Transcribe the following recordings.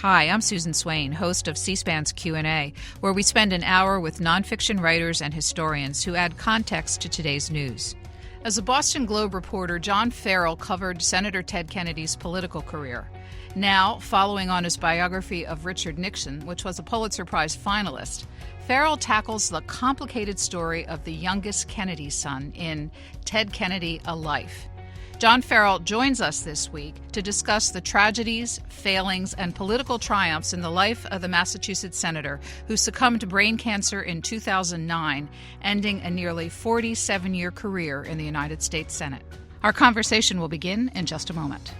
Hi, I'm Susan Swain, host of C-SPAN's Q&A, where we spend an hour with nonfiction writers and historians who add context to today's news. As a Boston Globe reporter, John Farrell covered Senator Ted Kennedy's political career. Now, following on his biography of Richard Nixon, which was a Pulitzer Prize finalist, Farrell tackles the complicated story of the youngest Kennedy son in Ted Kennedy, A Life. John Farrell joins us this week to discuss the tragedies, failings, and political triumphs in the life of the Massachusetts senator who succumbed to brain cancer in 2009, ending a nearly 47-year career in the United States Senate. Our conversation will begin in just a moment.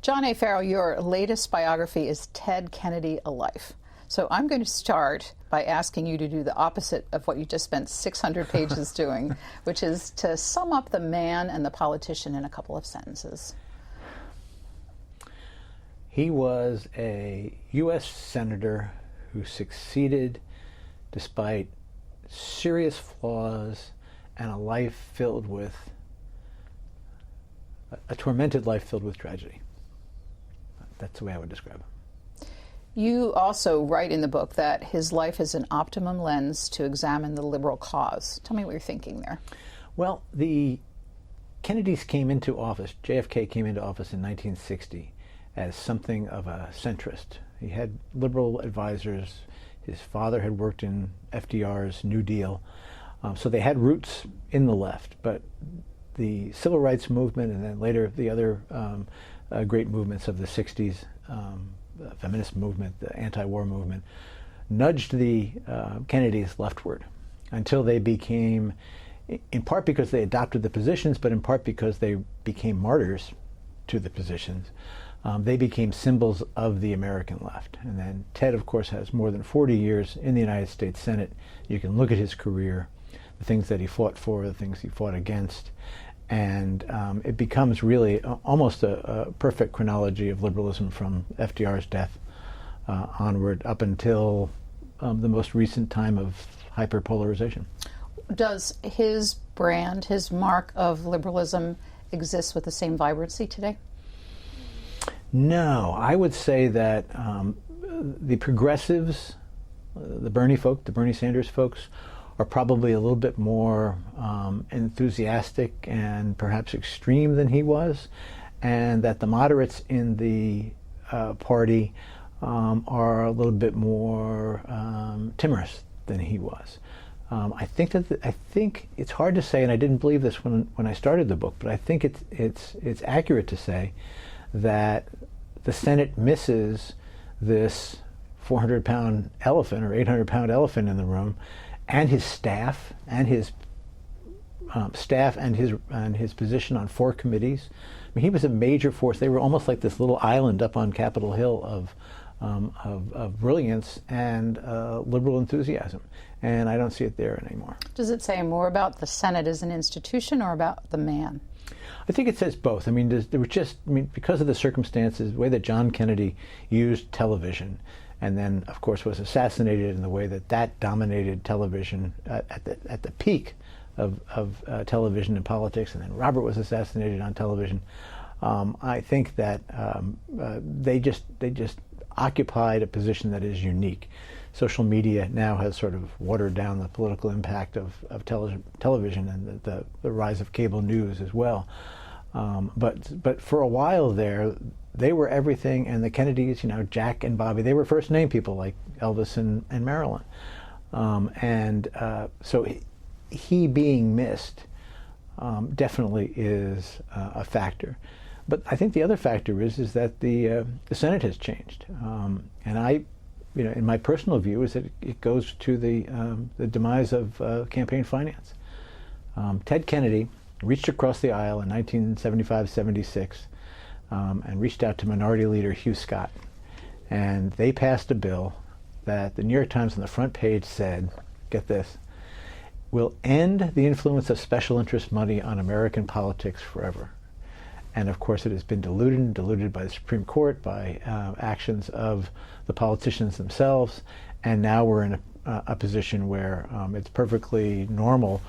John A. Farrell, your latest biography is Ted Kennedy, A Life. So I'm going to start by asking you to do the opposite of what you just spent 600 pages doing, which is to sum up the man and the politician in a couple of sentences. He was a U.S. senator who succeeded despite serious flaws and a tormented life filled with tragedy. That's the way I would describe him. You also write in the book that his life is an optimum lens to examine the liberal cause. Tell me what you're thinking there. Well, the Kennedys came into office, JFK came into office in 1960 as something of a centrist. He had liberal advisors. His father had worked in FDR's New Deal. So they had roots in the left. But the civil rights movement and then later the other great movements of the 60s, the feminist movement, the anti-war movement, nudged the Kennedys leftward until they became, in part because they adopted the positions, but in part because they became martyrs to the positions, they became symbols of the American left. And then Ted, of course, has more than 40 years in the United States Senate. You can look at his career, the things that he fought for, the things he fought against, and it becomes really almost a perfect chronology of liberalism from FDR's death onward up until the most recent time of hyperpolarization. Does his brand, his mark of liberalism exist with the same vibrancy today? No, I would say that the progressives, the Bernie Sanders folks, are probably a little bit more enthusiastic and perhaps extreme than he was, and that the moderates in the party are a little bit more timorous than he was. I think it's hard to say, and I didn't believe this when I started the book, but I think it's accurate to say that the Senate misses this 400-pound elephant or 800-pound elephant in the room, and his staff, and his position on 4 committees. I mean, he was a major force. They were almost like this little island up on Capitol Hill of brilliance and liberal enthusiasm, and I don't see it there anymore. Does it say more about the Senate as an institution or about the man? I think it says both. I mean, because of the circumstances, the way that John Kennedy used television, and then, of course, was assassinated in the way that dominated television at the peak of television and politics, and then Robert was assassinated on television. I think that they just occupied a position that is unique. Social media now has sort of watered down the political impact of television and the rise of cable news as well. But for a while there, they were everything, and the Kennedys, Jack and Bobby, they were first name people like Elvis and Marilyn. So he being missed definitely is a factor. But I think the other factor is that the Senate has changed. And I, in my personal view, is that it goes to the demise of campaign finance. Ted Kennedy reached across the aisle in 1975-76 and reached out to Minority Leader Hugh Scott. And they passed a bill that the New York Times on the front page said, get this, will end the influence of special interest money on American politics forever. And of course it has been diluted by the Supreme Court, by actions of the politicians themselves, and now we're in a position where it's perfectly normal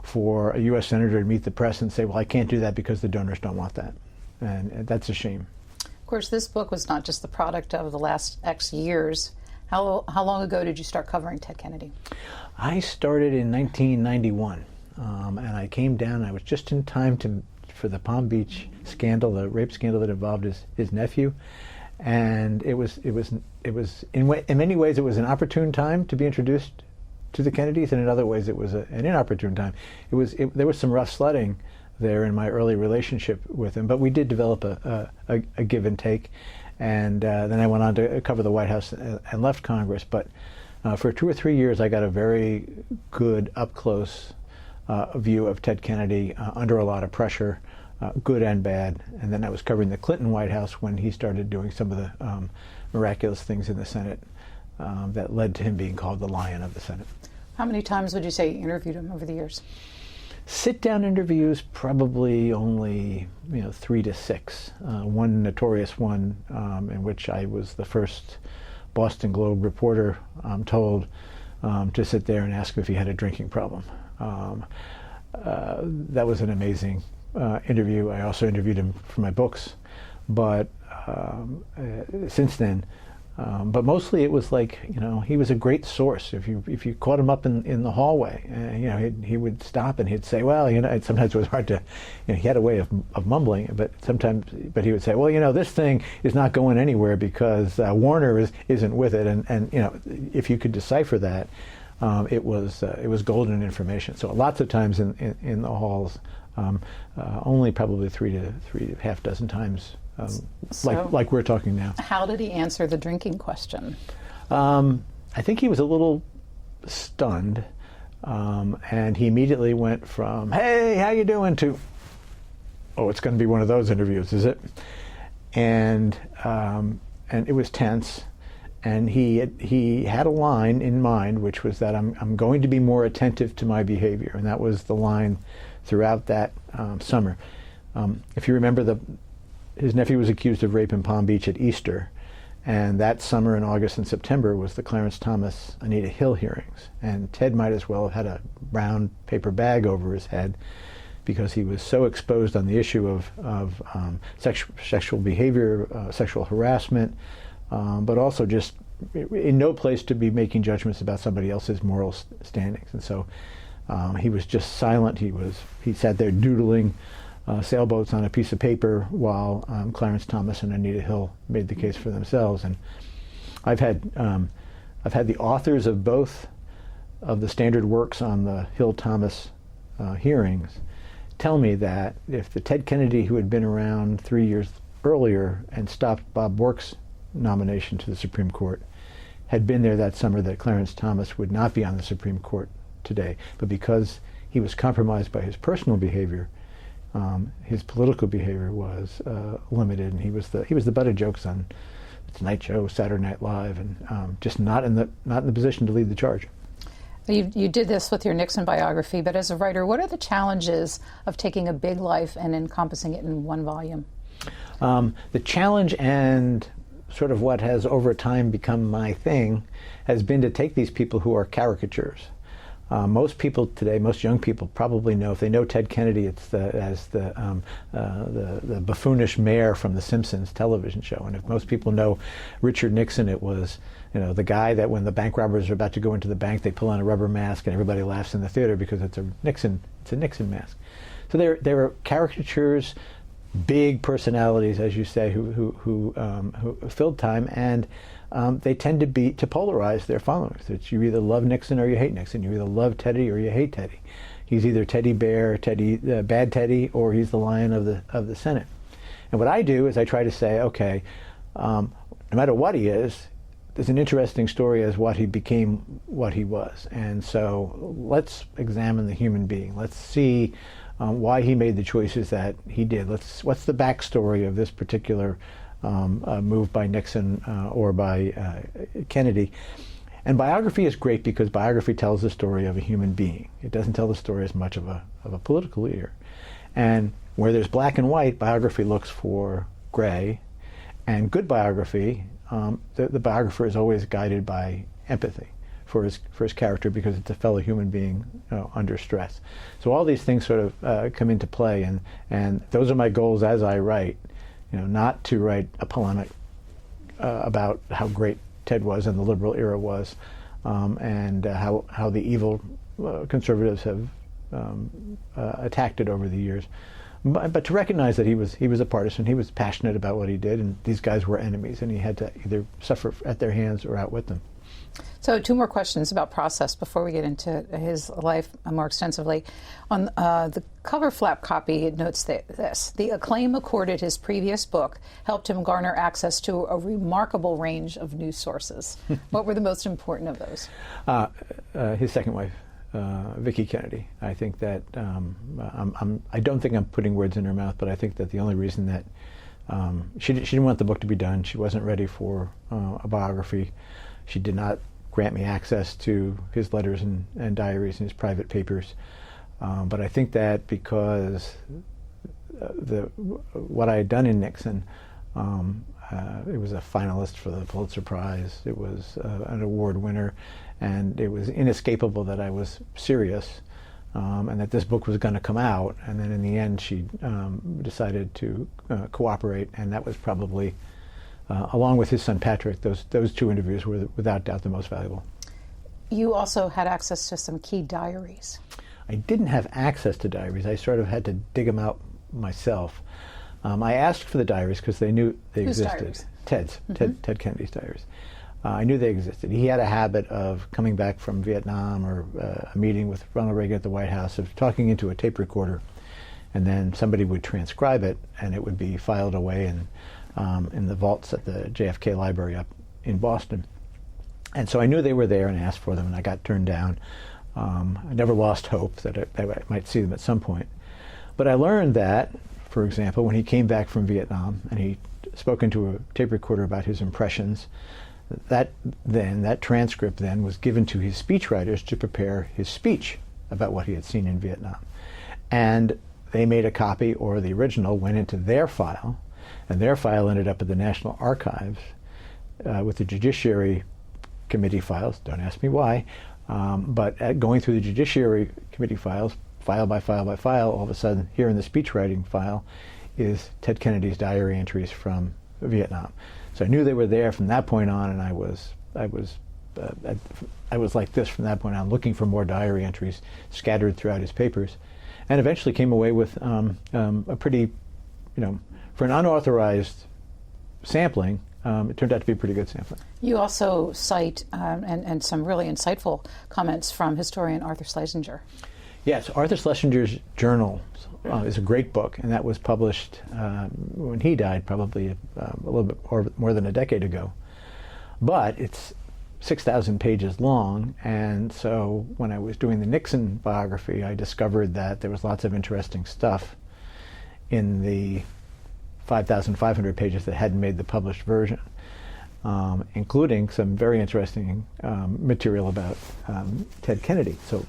for a U.S. senator to meet the press and say, well, I can't do that because the donors don't want that. And that's a shame. course, this book was not just the product of the last X years. How long ago did you start covering Ted Kennedy? I started in 1991, and I came down. I was just in time for the Palm Beach scandal, the rape scandal that involved his nephew, and it was in many ways it was an opportune time to be introduced to the Kennedys, and in other ways it was an inopportune time. There was some rough sledding there in my early relationship with him, but we did develop a give and take, and then I went on to cover the White House and left Congress. But for 2 or 3 years, I got a very good up-close view of Ted Kennedy under a lot of pressure, good and bad. And then I was covering the Clinton White House when he started doing some of the miraculous things in the Senate that led to him being called the Lion of the Senate. How many times would you say you interviewed him over the years? Sit-down interviews, probably only 3 to 6. One notorious one in which I was the first Boston Globe reporter, I'm told, to sit there and ask if he had a drinking problem. That was an amazing interview. I also interviewed him for my books, but since then. But mostly it was like, he was a great source. If you caught him up in the hallway, he would stop and he'd say, well, sometimes it was hard to, he had a way of mumbling, but he would say, well, this thing is not going anywhere because Warner isn't with it, and if you could decipher that, it was golden information. So lots of times in the halls, only probably three to half dozen times. Like we're talking now. How did he answer the drinking question? I think he was a little stunned, and he immediately went from, hey, how you doing, to, oh, it's going to be one of those interviews, is it? And it was tense, and he had a line in mind, which was that I'm going to be more attentive to my behavior, and that was the line throughout that summer. If you remember, his nephew was accused of rape in Palm Beach at Easter, and that summer in August and September was the Clarence Thomas, Anita Hill hearings. And Ted might as well have had a brown paper bag over his head because he was so exposed on the issue of sexual behavior, sexual harassment, but also just in no place to be making judgments about somebody else's moral standings. And so he was just silent. He sat there doodling sailboats on a piece of paper while Clarence Thomas and Anita Hill made the case for themselves. And I've had the authors of both of the standard works on the Hill-Thomas hearings tell me that if the Ted Kennedy who had been around 3 years earlier and stopped Bob Bork's nomination to the Supreme Court had been there that summer, that Clarence Thomas would not be on the Supreme Court today. But because he was compromised by his personal behavior, his political behavior was limited, and he was the butt of jokes on The Tonight Show, Saturday Night Live, and just not in the position to lead the charge. You did this with your Nixon biography, but as a writer, what are the challenges of taking a big life and encompassing it in one volume? The challenge, and sort of what has over time become my thing, has been to take these people who are caricatures. Most people today, most young people probably know, if they know Ted Kennedy, it's the buffoonish mayor from the Simpsons television show. And if most people know Richard Nixon, it was the guy that when the bank robbers are about to go into the bank, they pull on a rubber mask and everybody laughs in the theater because it's a Nixon mask. So there are caricatures, big personalities, as you say, who filled time, and they tend to polarize their followers. It's you either love Nixon or you hate Nixon. You either love Teddy or you hate Teddy. He's either Teddy Bear, bad Teddy, or he's the Lion of the Senate. And what I do is I try to say, okay, no matter what he is, there's an interesting story as what he became, what he was. And so let's examine the human being. Let's see why he made the choices that he did. What's the backstory of this particular move by Nixon or by Kennedy. And biography is great because biography tells the story of a human being. It doesn't tell the story as much of a political leader. And where there's black and white, biography looks for gray. And good biography, the biographer is always guided by empathy for his character because it's a fellow human being under stress. So all these things sort of come into play, and those are my goals as I write, not to write a polemic about how great Ted was and the liberal era was, and how the evil conservatives have attacked it over the years. But to recognize that he was a partisan, he was passionate about what he did, and these guys were enemies, and he had to either suffer at their hands or outwit them. So 2 more questions about process before we get into his life more extensively. On the cover flap copy, it notes this: the acclaim accorded his previous book helped him garner access to a remarkable range of news sources. What were the most important of those? His second wife, Vicki Kennedy. I think that I don't think I'm putting words in her mouth, but I think that the only reason that she didn't want the book to be done. She wasn't ready for a biography. She did not grant me access to his letters and diaries and his private papers. But I think that because what I had done in Nixon, it was a finalist for the Pulitzer Prize. It was an award winner, and it was inescapable that I was serious, and that this book was going to come out. And then in the end, she decided to cooperate, and that was probably, along with his son Patrick, those 2 interviews were without doubt the most valuable. You also had access to some key diaries. I didn't have access to diaries. I sort of had to dig them out myself. I asked for the diaries because they knew they Whose existed. Diaries? Ted's. Mm-hmm. Ted Kennedy's diaries. I knew they existed. He had a habit of coming back from Vietnam or a meeting with Ronald Reagan at the White House, of talking into a tape recorder, and then somebody would transcribe it, and it would be filed away in the vaults at the JFK Library up in Boston. And so I knew they were there, and I asked for them, and I got turned down. I never lost hope that I might see them at some point. But I learned that, for example, when he came back from Vietnam and he spoke into a tape recorder about his impressions, that transcript then was given to his speechwriters to prepare his speech about what he had seen in Vietnam. And they made a copy, or the original went into their file, and their file ended up at the National Archives with the Judiciary Committee files. Don't ask me why. But going through the Judiciary Committee files, file by file by file, all of a sudden, here in the speechwriting file is Ted Kennedy's diary entries from Vietnam. So I knew they were there from that point on, and I was like this from that point on, looking for more diary entries scattered throughout his papers, and eventually came away with a pretty, for an unauthorized sampling, it turned out to be a pretty good sampling. You also cite and some really insightful comments from historian Arthur Schlesinger. Yes, Arthur Schlesinger's Journal is a great book, and that was published when he died, probably a little bit more than a decade ago. But it's 6,000 pages long, and so when I was doing the Nixon biography, I discovered that there was lots of interesting stuff in the 5,500 pages that hadn't made the published version, including some very interesting material about Ted Kennedy. So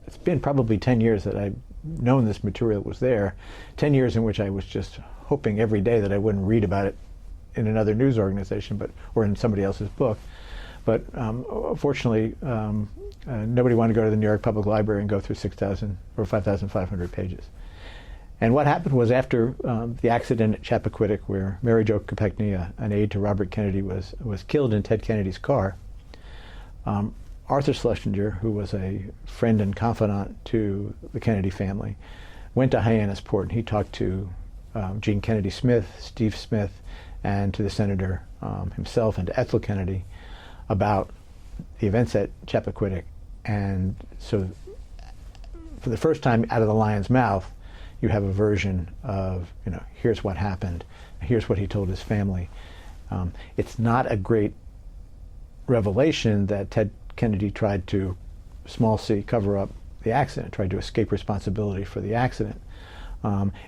it's been probably 10 years that I've known this material was there, 10 years in which I was just hoping every day that I wouldn't read about it in another news organization or in somebody else's book. But fortunately, nobody wanted to go to the New York Public Library and go through 6,000 or 5,500 pages. And what happened was, after the accident at Chappaquiddick, where Mary Jo Kopechne, an aide to Robert Kennedy, was killed in Ted Kennedy's car, Arthur Schlesinger, who was a friend and confidant to the Kennedy family, went to Hyannisport, and he talked to Gene Kennedy Smith, Steve Smith, and to the senator himself, and to Ethel Kennedy, about the events at Chappaquiddick. And so, for the first time out of the lion's mouth, you have a version of, here's what happened, here's what he told his family. It's not a great revelation that Ted Kennedy tried to, small c, cover up the accident, tried to escape responsibility for the accident.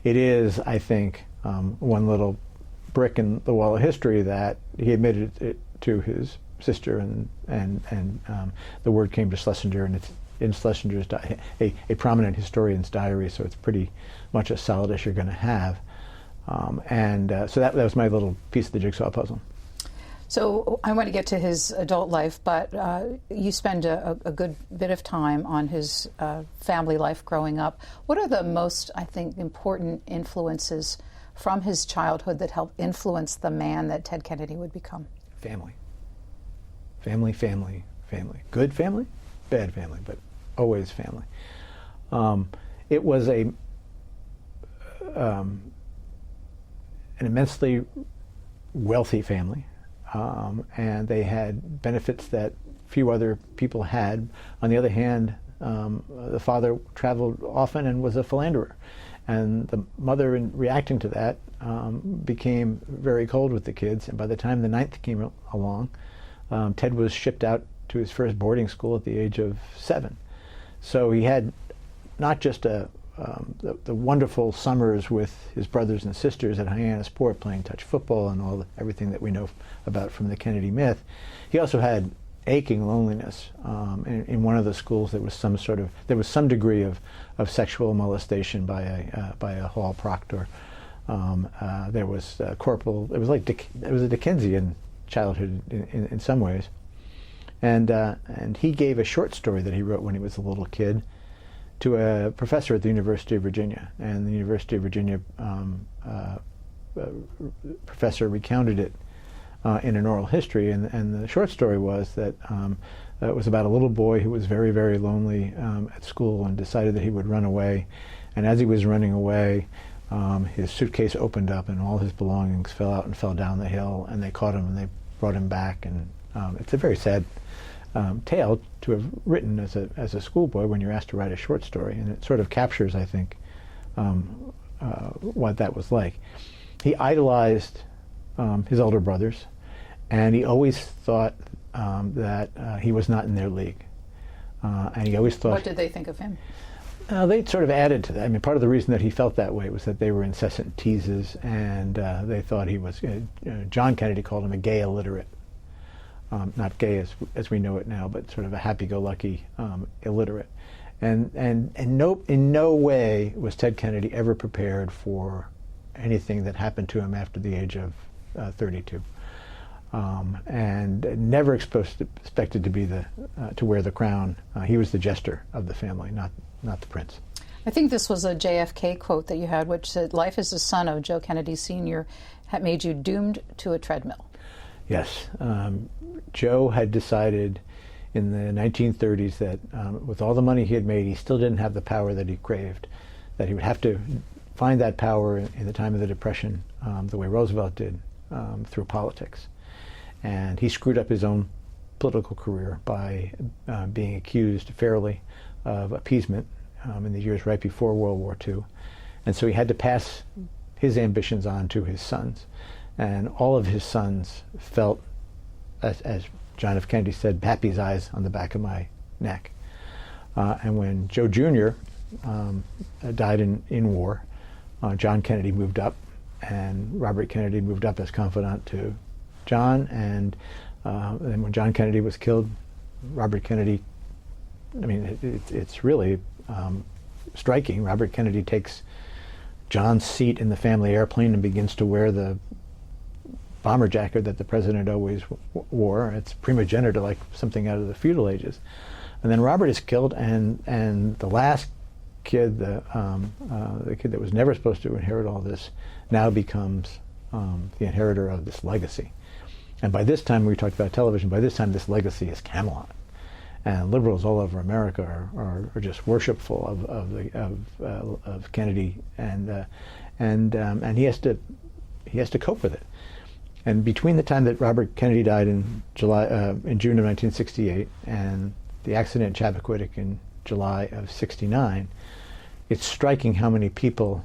It is, I think, one little brick in the wall of history that he admitted it to his sister, and the word came to Schlesinger, and it's in Schlesinger's a prominent historian's diary, so it's pretty much a solid issue you're going to have. So that was my little piece of the jigsaw puzzle. So I want to get to his adult life, but you spend a good bit of time on his family life growing up. What are the most, I think, important influences from his childhood that helped influence the man that Ted Kennedy would become? Family. Family, family, family. Good family, bad family, but always family. It was an immensely wealthy family, and they had benefits that few other people had. On the other hand, the father traveled often and was a philanderer, and the mother, in reacting to that, became very cold with the kids. And by the time the ninth came along, Ted was shipped out to his first boarding school at the age of 7. So he had not just the wonderful summers with his brothers and sisters at Hyannisport playing touch football and everything that we know about from the Kennedy myth. He also had aching loneliness. In one of the schools, there was some degree of sexual molestation by a hall proctor. There was corporal. It was a Dickensian childhood in some ways, and he gave a short story that he wrote when he was a little kid to a professor at the University of Virginia, and the University of Virginia professor recounted it in an oral history, and the short story was that it was about a little boy who was very, very lonely at school and decided that he would run away, and as he was running away, his suitcase opened up and all his belongings fell out and fell down the hill, and they caught him and they brought him back, and it's a very sad tale to have written as a schoolboy when you're asked to write a short story, and it sort of captures, I think, what that was like. He idolized his older brothers, and he always thought that he was not in their league, and he always thought... What did they think of him? They sort of added to that. I mean, part of the reason that he felt that way was that they were incessant teases, and they thought he was... John Kennedy called him a gay illiterate. Not gay as we know it now, but sort of a happy-go-lucky illiterate. And in no way was Ted Kennedy ever prepared for anything that happened to him after the age of 32, and never expected to be to wear the crown. He was the jester of the family, not the prince. I think this was a JFK quote that you had, which said, "Life as the son of Joe Kennedy Sr. had made you doomed to a treadmill." Yes. Joe had decided in the 1930s that with all the money he had made, he still didn't have the power that he craved, that he would have to find that power in the time of the Depression, the way Roosevelt did, through politics. And he screwed up his own political career by being accused fairly of appeasement in the years right before World War II. And so he had to pass his ambitions on to his sons. And all of his sons felt, as John F. Kennedy said, Pappy's eyes on the back of my neck. And when Joe Jr. Died in war, John Kennedy moved up, and Robert Kennedy moved up as confidant to John. And then when John Kennedy was killed, Robert Kennedy, I mean, it's really striking. Robert Kennedy takes John's seat in the family airplane and begins to wear the bomber jacket that the president always wore. It's primogeniture, like something out of the feudal ages. And then Robert is killed, and the last kid, the kid that was never supposed to inherit all this, now becomes the inheritor of this legacy. And by this time, we talked about television, by this time this legacy is Camelot. And liberals all over America are just worshipful of Kennedy, and he has to cope with it. And between the time that Robert Kennedy died in June of 1968 and the accident at Chappaquiddick in July of '69, it's striking how many people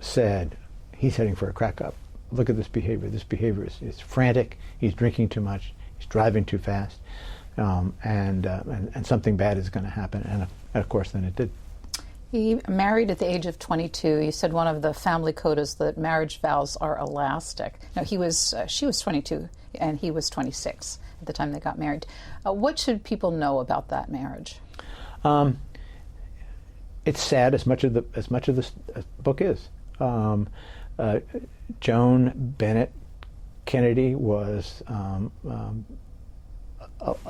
said, he's heading for a crack up. Look at this behavior. This behavior is frantic. He's drinking too much. He's driving too fast. And something bad is going to happen. And of course, then it did. He married at the age of 22. You said one of the family code is that marriage vows are elastic. Now, she was 22, and he was 26 at the time they got married. What should people know about that marriage? It's sad, as much of this book is. Joan Bennett Kennedy was a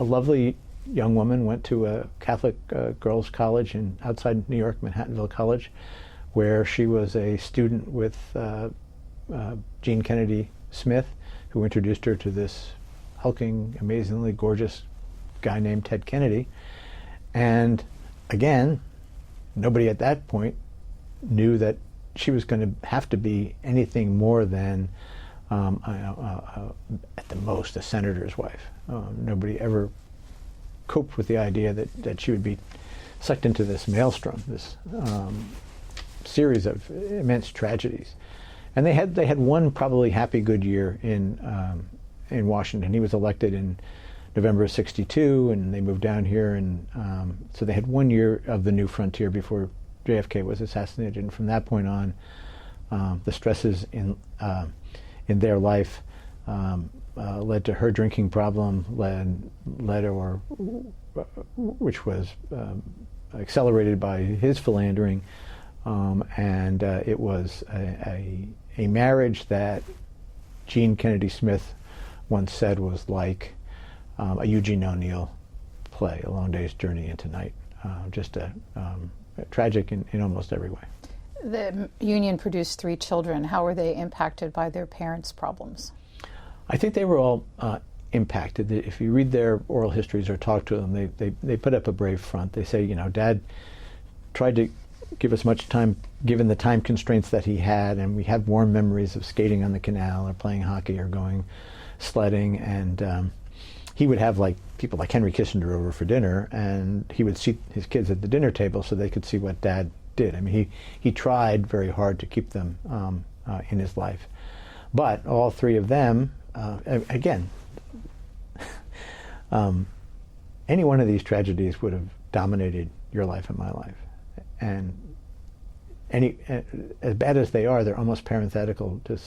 lovely young woman, went to a Catholic girls' college outside New York, Manhattanville College, where she was a student with Jean Kennedy Smith, who introduced her to this hulking, amazingly gorgeous guy named Ted Kennedy. And again, nobody at that point knew that she was going to have to be anything more than, at the most, a senator's wife. Nobody ever coped with the idea that she would be sucked into this maelstrom, this series of immense tragedies. And they had one probably happy good year in Washington. He was elected in November of '62, and they moved down here, and so they had 1 year of the new frontier before JFK was assassinated. And from that point on, the stresses in their life led to her drinking problem, which was accelerated by his philandering, and it was a marriage that Jean Kennedy Smith once said was like a Eugene O'Neill play, A Long Day's Journey into Night. Just tragic in almost every way. The union produced 3 children. How were they impacted by their parents' problems? I think they were all impacted. If you read their oral histories or talk to them, they put up a brave front. They say, Dad tried to give us much time, given the time constraints that he had, and we have warm memories of skating on the canal or playing hockey or going sledding, and he would have people like Henry Kissinger over for dinner, and he would seat his kids at the dinner table so they could see what Dad did. I mean, he tried very hard to keep them in his life. But all 3 of them, again, any one of these tragedies would have dominated your life and my life. And as bad as they are, they're almost parenthetical to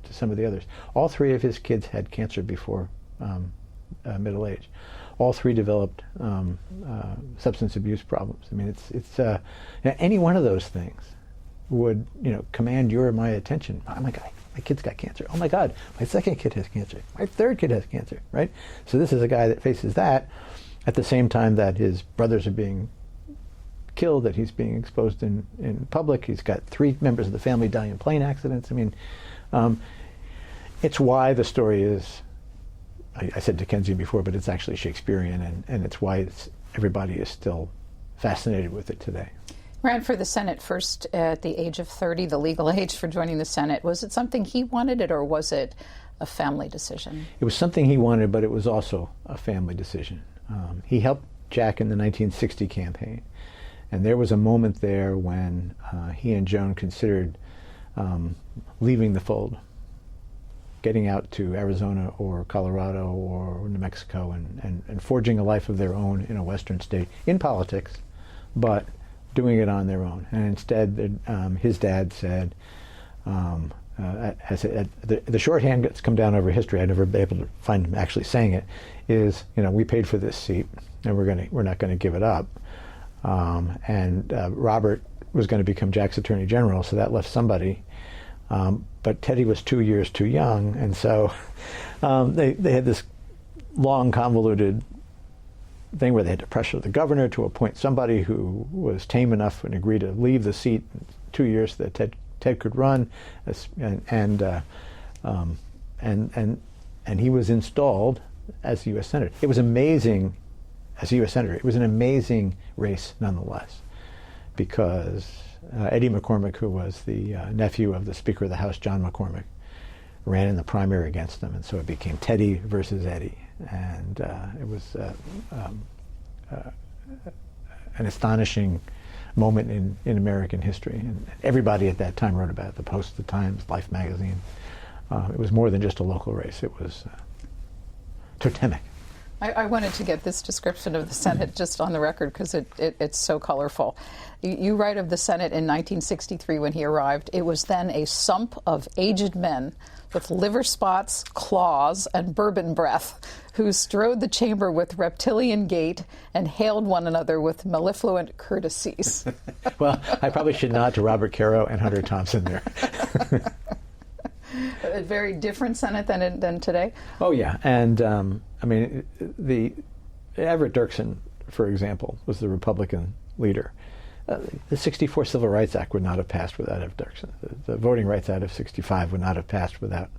some of the others. All 3 of his kids had cancer before middle age. All 3 developed substance abuse problems. I mean, it's any one of those things would command your or my attention. Oh my God, my kid's got cancer. Oh my God, my second kid has cancer. My third kid has cancer. Right. So this is a guy that faces that at the same time that his brothers are being killed, that he's being exposed in public. He's got 3 members of the family die in plane accidents. I mean, it's why the story is. I said Dickensian before, but it's actually Shakespearean, and it's why everybody is still fascinated with it today. Ran for the Senate first at the age of 30, the legal age for joining the Senate. Was it something he wanted it, or was it a family decision? It was something he wanted, but it was also a family decision. He helped Jack in the 1960 campaign, and there was a moment there when he and Joan considered leaving the fold, getting out to Arizona or Colorado or New Mexico and forging a life of their own in a Western state, in politics, but doing it on their own. And instead, his dad said, the shorthand that's come down over history, I've never been able to find him actually saying it, is, we paid for this seat, and we're not going to give it up. And Robert was going to become Jack's Attorney General, so that left somebody. But Teddy was 2 years too young, and so they had this long, convoluted thing where they had to pressure the governor to appoint somebody who was tame enough and agree to leave the seat in 2 years so that Ted could run, and he was installed as the U.S. Senator. It was amazing as a U.S. Senator. It was an amazing race nonetheless, because Eddie McCormick, who was the nephew of the Speaker of the House, John McCormick, ran in the primary against them, and so it became Teddy versus Eddie, and it was an astonishing moment in American history, and everybody at that time wrote about it. The Post, the Times, Life magazine. It was more than just a local race. It was totemic. I wanted to get this description of the Senate just on the record because it's so colorful. You write of the Senate in 1963 when he arrived. It was then a sump of aged men with liver spots, claws, and bourbon breath who strode the chamber with reptilian gait and hailed one another with mellifluent courtesies. Well, I probably should nod to Robert Caro and Hunter Thompson there. A very different Senate than today? Oh, yeah. And, I mean, the Everett Dirksen, for example, was the Republican leader. the 64 Civil Rights Act would not have passed without Everett Dirksen. The Voting Rights Act of 65 would not have passed without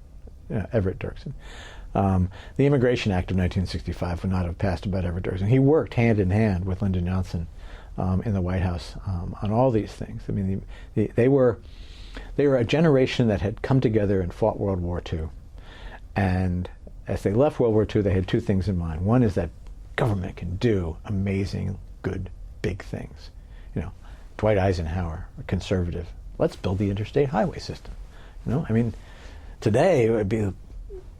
Everett Dirksen. The Immigration Act of 1965 would not have passed without Everett Dirksen. He worked hand in hand with Lyndon Johnson in the White House on all these things. I mean, they were a generation that had come together and fought World War II. And as they left World War II, they had two things in mind. One is that government can do amazing, good, big things. Dwight Eisenhower, a conservative, let's build the interstate highway system. I mean, today it would be,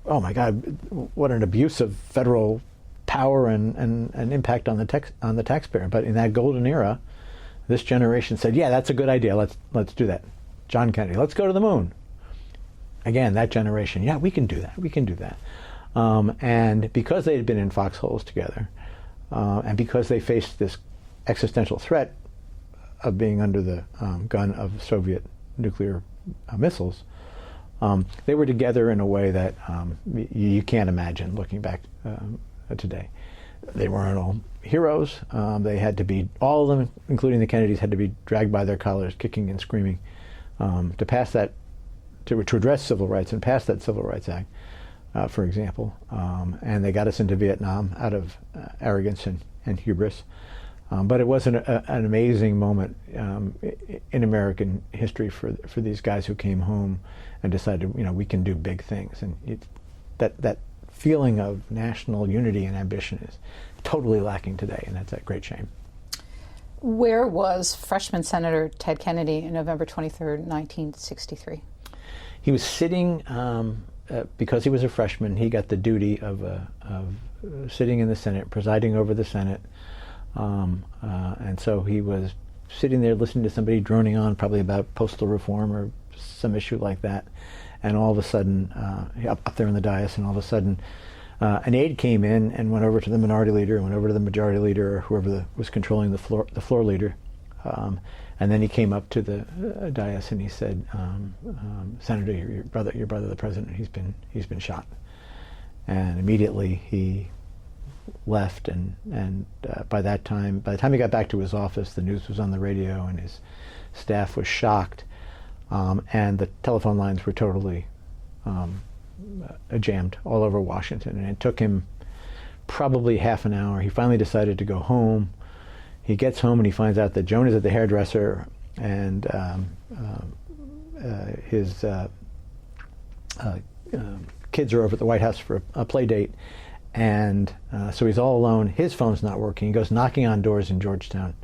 oh my God, what an abuse of federal power and impact on the taxpayer. But in that golden era, this generation said, yeah, that's a good idea. Let's do that. John Kennedy, let's go to the moon. Again, that generation, yeah, we can do that. We can do that. And because they had been in foxholes together, and because they faced this existential threat of being under the gun of Soviet nuclear missiles, they were together in a way that you can't imagine looking back today. They weren't all heroes. They had to be, all of them, including the Kennedys, had to be dragged by their collars, kicking and screaming, to pass that, to address civil rights and pass that Civil Rights Act, for example. And they got us into Vietnam out of arrogance and hubris. But it was an amazing moment in American history for these guys who came home and decided, we can do big things. And that feeling of national unity and ambition is totally lacking today, and that's a great shame. Where was freshman Senator Ted Kennedy on November 23rd, 1963? He was sitting, because he was a freshman, he got the duty of sitting in the Senate, presiding over the Senate. And so he was sitting there listening to somebody droning on probably about postal reform or some issue like that. And all of a sudden, up there in the dais, and all of a sudden, an aide came in and went over to the minority leader, and went over to the majority leader, or whoever was controlling the floor leader. And then he came up to the dais and he said, "Senator, your brother, the president, he's been shot." And immediately he left, and by the time he got back to his office, the news was on the radio, and his staff was shocked, and the telephone lines were totally jammed all over Washington. And it took him probably half an hour. He finally decided to go home. He gets home and he finds out that Joan is at the hairdresser, and his kids are over at the White House for a play date. And so he's all alone. His phone's not working. He goes knocking on doors in Georgetown.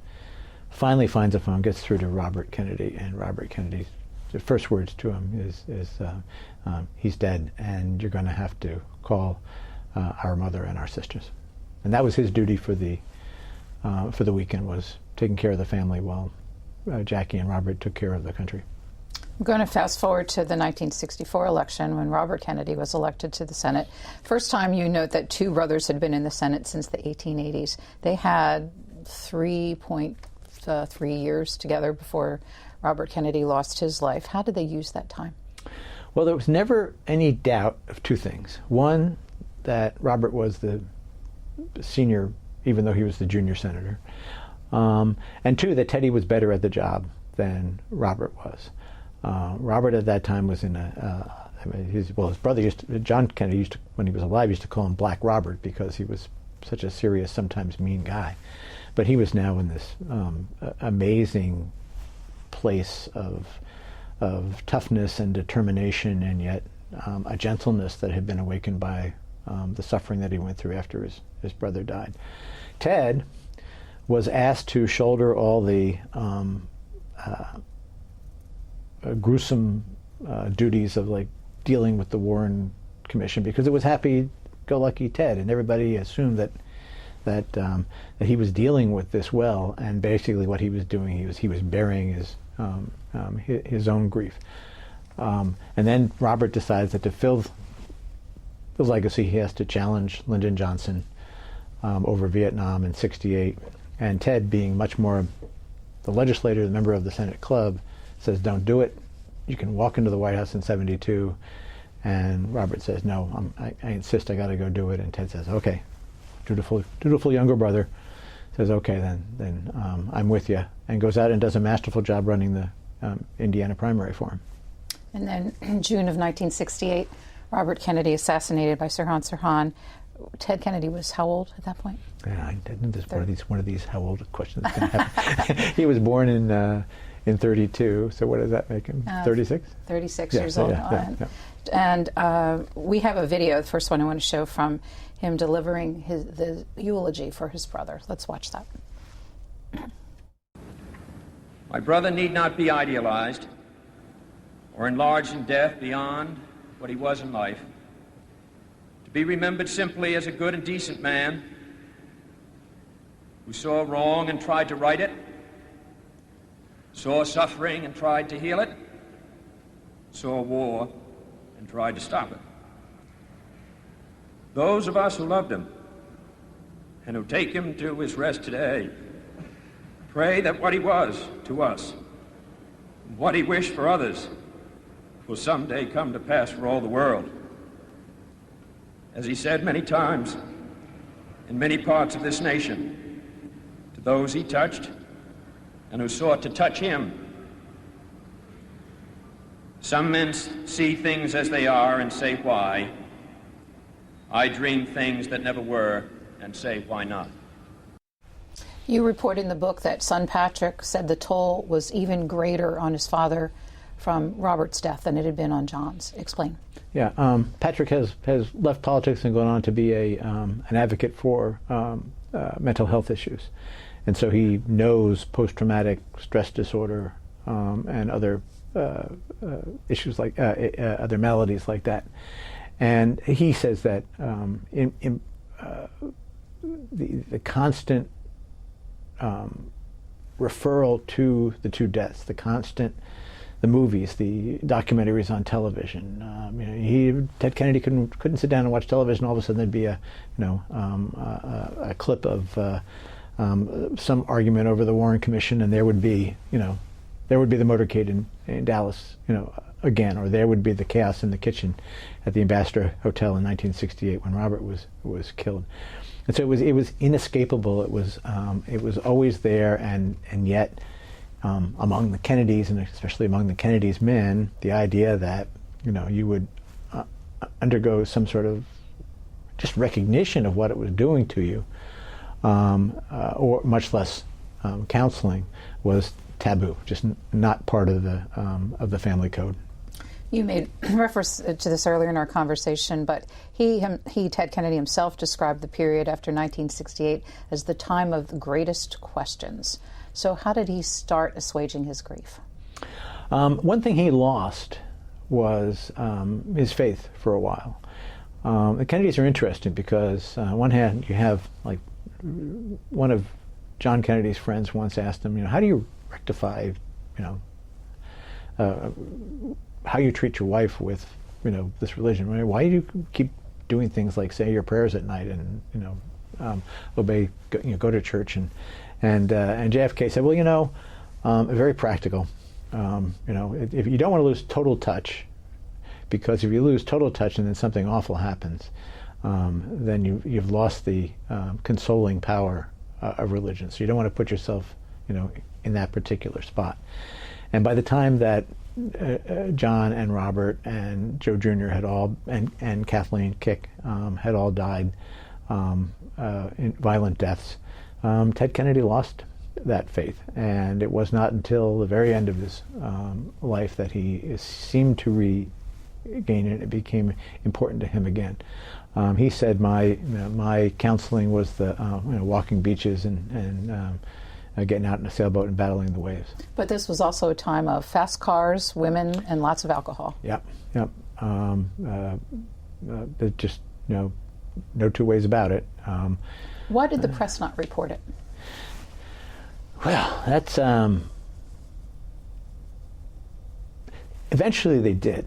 Finally finds a phone, gets through to Robert Kennedy, and Robert Kennedy's the first words to him is he's dead, and you're going to have to call our mother and our sisters. And that was his duty for the weekend, was taking care of the family while Jackie and Robert took care of the country. I'm going to fast forward to the 1964 election when Robert Kennedy was elected to the Senate. First time you note that two brothers had been in the Senate since the 1880s. They had 3.3 years together before Robert Kennedy lost his life. How did they use that time? Well, there was never any doubt of two things. One, that Robert was the senior, even though he was the junior senator. And two, that Teddy was better at the job than Robert was. Robert at that time was in his brother John Kennedy when he was alive, used to call him Black Robert because he was such a serious, sometimes mean guy. But he was now in this amazing place of toughness and determination, and yet a gentleness that had been awakened by the suffering that he went through after his brother died. Ted was asked to shoulder all the gruesome duties of dealing with the Warren Commission, because it was happy-go-lucky Ted, and everybody assumed that he was dealing with this well, and basically what he was doing, he was burying his own grief. And then Robert decides that to fill the legacy, he has to challenge Lyndon Johnson over Vietnam in '68, and Ted, being much more the legislator, the member of the Senate club, says, "Don't do it. You can walk into the White House in '72." And Robert says, "No, I insist. I got to go do it." And Ted says, "Okay." Dutiful younger brother says, okay, then I'm with you, and goes out and does a masterful job running the Indiana primary for him. And then in June of 1968, Robert Kennedy assassinated by Sirhan Sirhan. Ted Kennedy was how old at that point? Yeah, I didn't. There's one of these how old questions going to happen. He was born in 32, so what does that make him? 36? 36 yeah, years so old. yeah. And we have a video, the first one I want to show, from him delivering the eulogy for his brother. Let's watch that. My brother need not be idealized or enlarged in death beyond what he was in life. To be remembered simply as a good and decent man who saw wrong and tried to right it, saw suffering and tried to heal it, saw war and tried to stop it. Those of us who loved him and who take him to his rest today pray that what he was to us, and what he wished for others, will someday come to pass for all the world. As he said many times in many parts of this nation, to those he touched and who sought to touch him, some men see things as they are and say, why? I dream things that never were and say, why not? You report in the book that son Patrick said the toll was even greater on his father from Robert's death than it had been on John's. Explain. Yeah, Patrick has left politics and gone on to be an advocate for mental health issues. And so he knows post-traumatic stress disorder and other issues like other maladies like that. And he says that the constant referral to the two deaths, the movies, the documentaries on television. Ted Kennedy couldn't sit down and watch television. All of a sudden, there'd be a clip of some argument over the Warren Commission, and there would be the motorcade in Dallas, again, or there would be the chaos in the kitchen at the Ambassador Hotel in 1968 when Robert was killed. And so it was inescapable. It was always there, and yet among the Kennedys, and especially among the Kennedys' men, the idea that you would undergo some sort of just recognition of what it was doing to you, or much less counseling, was taboo, just not part of the family code. You made reference to this earlier in our conversation, but Ted Kennedy himself described the period after 1968 as the time of the greatest questions. So how did he start assuaging his grief? One thing he lost was his faith for a while. The Kennedys are interesting because on one hand you have, like, one of John Kennedy's friends once asked him, how do you rectify, how you treat your wife with, this religion? Right? Why do you keep doing things like say your prayers at night and obey, go to church? And JFK said, well, very practical. If you don't want to lose total touch, because if you lose total touch and then something awful happens, then you've lost the consoling power of religion. So you don't want to put yourself, in that particular spot. And by the time that John and Robert and Joe Jr. had all, and Kathleen Kick had all died in violent deaths, Ted Kennedy lost that faith. And it was not until the very end of his life that he seemed to regain it. It became important to him again. He said, my counseling was the walking beaches and getting out in a sailboat and battling the waves. But this was also a time of fast cars, women, and lots of alcohol. Yep. There's just no two ways about it. Why did the press not report it? Well, that's eventually they did.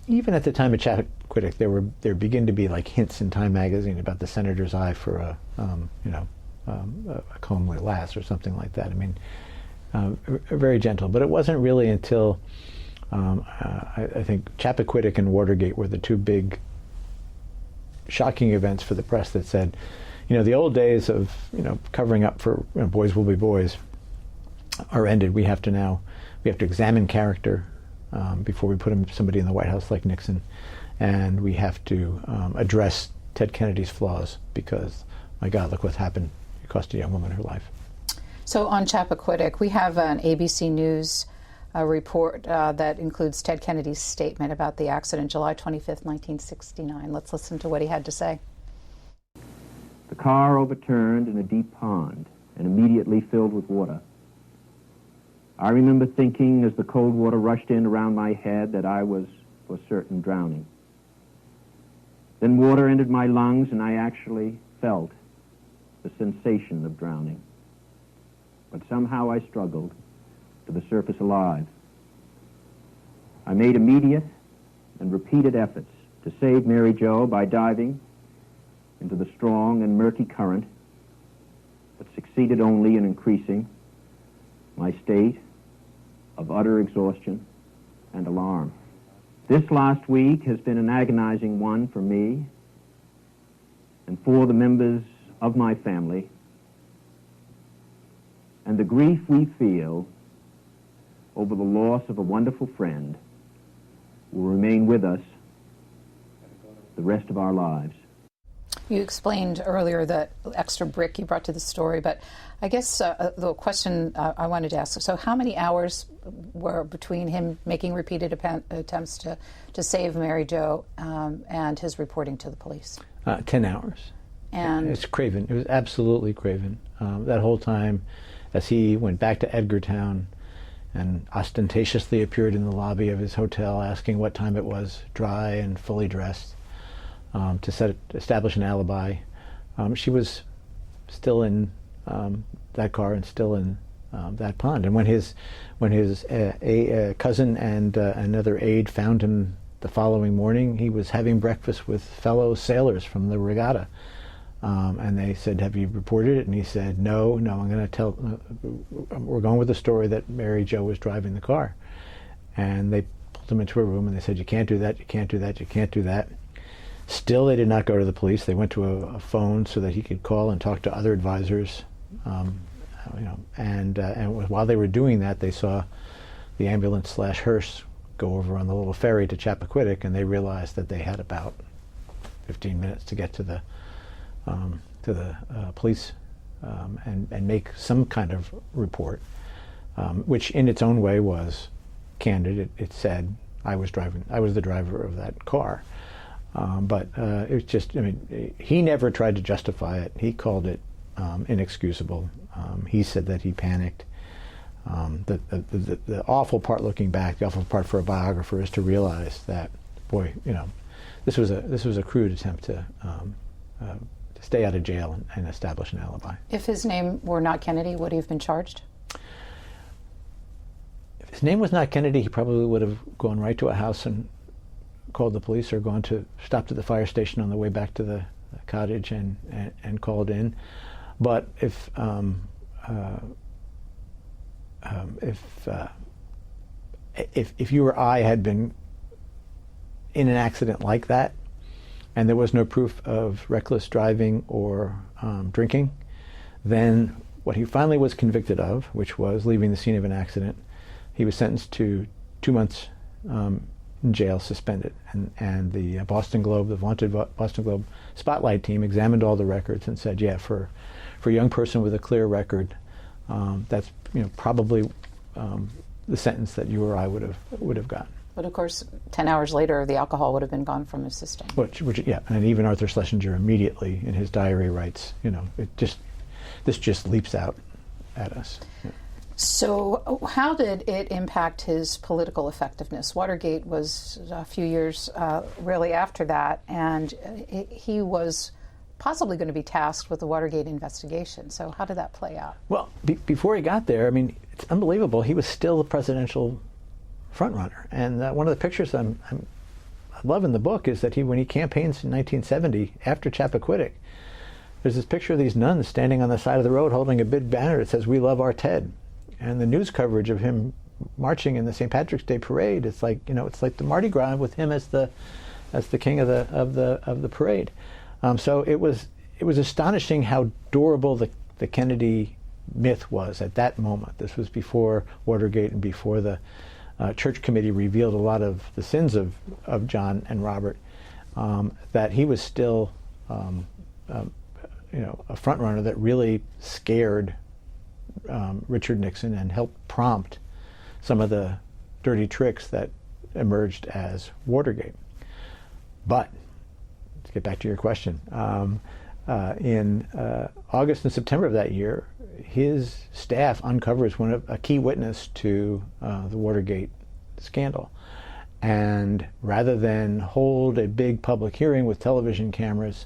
Even at the time of Chappaquiddick, there began to be like hints in Time magazine about the senator's eye for a comely lass or something like that. I mean, very gentle. But it wasn't really until I think Chappaquiddick and Watergate were the two big shocking events for the press that said, the old days of, covering up for boys will be boys are ended. We have to examine character before we put somebody in the White House like Nixon, and we have to address Ted Kennedy's flaws because, my God, look what happened. It cost a young woman her life. So on Chappaquiddick, we have an ABC News report that includes Ted Kennedy's statement about the accident, July 25th, 1969. Let's listen to what he had to say. The car overturned in a deep pond and immediately filled with water. I remember thinking as the cold water rushed in around my head that I was for certain drowning. Then water entered my lungs and I actually felt the sensation of drowning. But somehow I struggled to the surface alive. I made immediate and repeated efforts to save Mary Jo by diving into the strong and murky current, but succeeded only in increasing my state of utter exhaustion and alarm. This last week has been an agonizing one for me and for the members of my family, and the grief we feel over the loss of a wonderful friend will remain with us the rest of our lives. You explained earlier that extra brick you brought to the story, but I guess the question I wanted to ask, so how many hours were between him making repeated attempts to save Mary Jo and his reporting to the police? 10 hours. And it's craven. It was absolutely craven. That whole time, as he went back to Edgartown and ostentatiously appeared in the lobby of his hotel asking what time it was, dry and fully dressed, to establish an alibi. She was still in that car and still in that pond. And when his cousin and another aide found him the following morning, he was having breakfast with fellow sailors from the regatta. And they said, "Have you reported it?" And he said, No, I'm going to tell, we're going with the story that Mary Jo was driving the car. And they pulled him into a room and they said, "You can't do that, you can't do that, you can't do that." Still, they did not go to the police. They went to a phone so that he could call and talk to other advisors. And while they were doing that, they saw the ambulance / hearse go over on the little ferry to Chappaquiddick, and they realized that they had about 15 minutes to get to the police and make some kind of report, which in its own way was candid. It said, I was the driver of that car. But it was just, he never tried to justify it. He called it inexcusable. He said that he panicked. The awful part looking back, the awful part for a biographer is to realize that, boy, this was a crude attempt to stay out of jail and establish an alibi. if his name were not Kennedy, would he have been charged? If his name was not Kennedy, he probably would have gone right to a house and called the police, or stopped at the fire station on the way back to the cottage and called in. But if you or I had been in an accident like that, and there was no proof of reckless driving or drinking, then what he finally was convicted of, which was leaving the scene of an accident, he was sentenced to 2 months in jail, suspended. And the Boston Globe, the vaunted Boston Globe Spotlight team examined all the records and said, yeah, for a young person with a clear record, that's probably the sentence that you or I would have gotten. But of course, 10 hours later, the alcohol would have been gone from his system. Which yeah, and even Arthur Schlesinger immediately in his diary writes, this just leaps out at us. Yeah. So how did it impact his political effectiveness? Watergate was a few years really after that, and he was possibly going to be tasked with the Watergate investigation. So how did that play out? Well, before he got there, it's unbelievable. He was still the presidential frontrunner. And one of the pictures I love in the book is that when he campaigns in 1970, after Chappaquiddick, there's this picture of these nuns standing on the side of the road holding a big banner that says, "We love our Ted." And the news coverage of him marching in the St. Patrick's Day parade, it's like the Mardi Gras with him as the king of the parade. So it was it was astonishing how durable the Kennedy myth was at that moment. This was before Watergate and before the Church Committee revealed a lot of the sins of John and Robert, that he was still a front runner that really scared Richard Nixon and helped prompt some of the dirty tricks that emerged as Watergate. But to get back to your question, in August and September of that year, his staff uncovers a key witness to the Watergate scandal. And rather than hold a big public hearing with television cameras,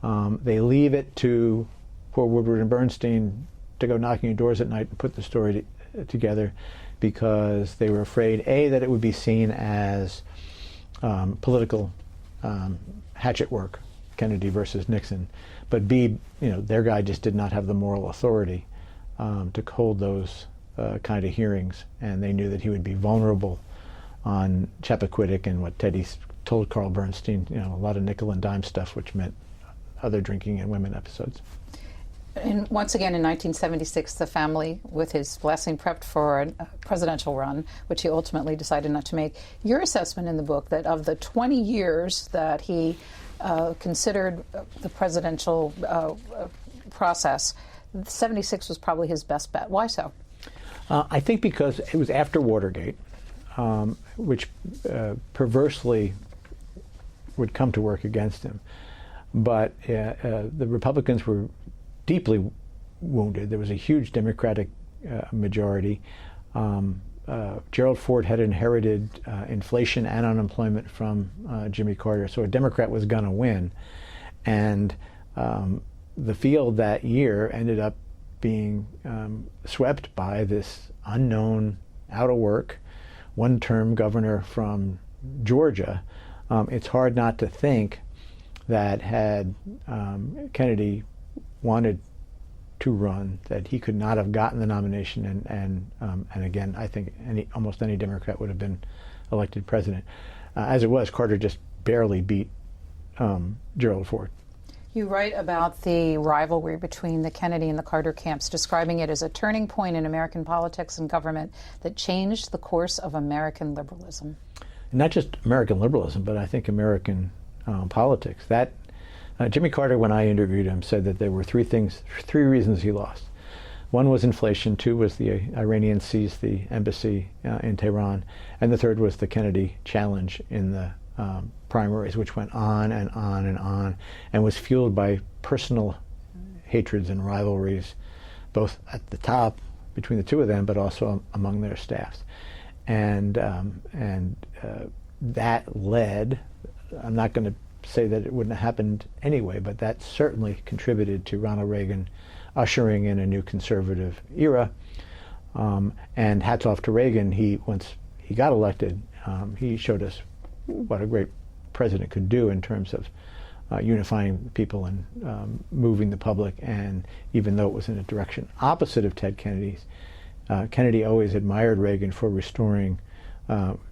they leave it to poor Woodward and Bernstein to go knocking on doors at night and put the story together, because they were afraid, A, that it would be seen as political hatchet work, Kennedy versus Nixon, but B, their guy just did not have the moral authority to hold those kind of hearings, and they knew that he would be vulnerable on Chappaquiddick and what Teddy told Carl Bernstein, a lot of nickel and dime stuff, which meant other drinking and women episodes. And once again, in 1976, the family, with his blessing, prepped for a presidential run, which he ultimately decided not to make. Your assessment in the book that of the 20 years that he considered the presidential process, 76 was probably his best bet. Why so? I think because it was after Watergate, which perversely would come to work against him. But the Republicans were deeply wounded. There was a huge Democratic majority. Gerald Ford had inherited inflation and unemployment from Jimmy Carter, so a Democrat was going to win. And the field that year ended up being swept by this unknown, out-of-work, one-term governor from Georgia. It's hard not to think that had Kennedy wanted to run, that he could not have gotten the nomination, and again, I think almost any Democrat would have been elected president. As it was, Carter just barely beat Gerald Ford. You write about the rivalry between the Kennedy and the Carter camps, describing it as a turning point in American politics and government that changed the course of American liberalism. Not just American liberalism, but I think American politics. That Jimmy Carter, when I interviewed him, said that there were three reasons he lost. One was inflation, two was the Iranians seized the embassy in Tehran, and the third was the Kennedy challenge in the primaries, which went on and on and on, and was fueled by personal hatreds and rivalries, both at the top between the two of them, but also among their staffs. And that led, I'm not going to say that it wouldn't have happened anyway, but that certainly contributed to Ronald Reagan ushering in a new conservative era. And hats off to Reagan. Once he got elected, he showed us what a great president could do in terms of unifying people and moving the public. And even though it was in a direction opposite of Ted Kennedy's, Kennedy always admired Reagan for restoring